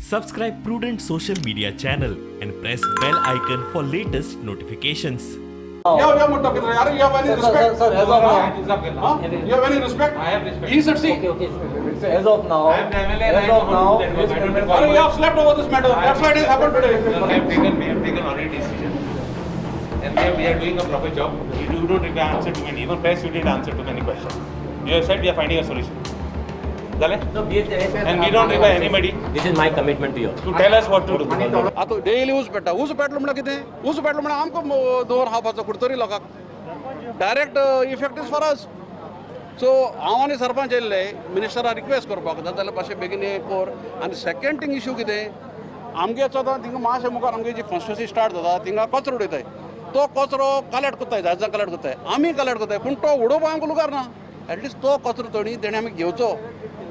Subscribe Prudent social media channel and press bell icon for latest notifications. You have any respect? Sir, as of now. Huh? You have any respect? I have respect. He said, see. Okay. So as of now, I am the MLA and I as know of how now, to do that work. I don't Or you have slept over this matter. That's why it has happened today. We have taken already decision. And we are doing a proper job. You don't require answer to many. Even press, you did answer to many questions. You have said we are finding a solution. Dale? No, And we don't require anybody this is my commitment to you. to tell us what to do. आता daily ऊस PETA म्हणा कितें ऊस पेटलो म्हणा आमकां दोन हावपाचो कुडतरी लोकांक direct effect is for us so हांव आनी सरपंच येयल्ले मिनिस्टराक रिक्वेस्ट करपाक जाता जाल्यार मातशें बेगीन हें कर आनी सेकंड थिंग इश्यू कितें आमगे चोता थिंगा मातशें मुखार आमगे जी कॉन्स्टिट्युन्सी स्टार्ट जाता थिंगा कचरो उडयताय तो कचरो कलेक्ट कोत्ताय जहाजां कलेक्ट कोत्ताय आमी कलेक्ट कोत्ताय पूण तो उडोवपाक आमकां लुगार ना एटलिस्ट तो कचरो तणी तेणें आमी घेवचो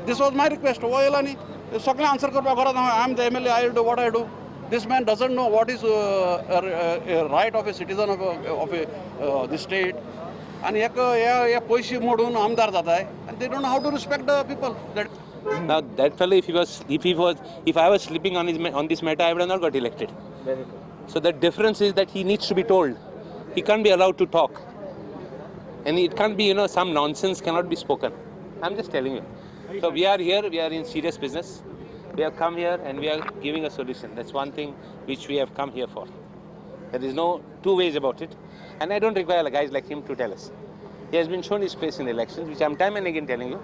दिस वॉज माय रिक्वेस्ट वो येयला न्ही सगळें आन्सर करपाक घरांत I am the MLA I will do what I do this man doesn't know what is right of a citizen of the state आनी हे पयशे मोडून आमदार जाताय आनी they don't know how to respect the people that Now that fellow, if I was sleeping on this matter, I would have not got elected. So the difference is that he needs to be told. He can't be allowed to talk, and it can't be some nonsense cannot be spoken. I'm just telling you. So we are here. We are in serious business. We have come here and we are giving a solution. That's one thing which we have come here for. There is no two ways about it, and I don't require guys like him to tell us. He has been shown his face in elections, which I'm time and again telling you.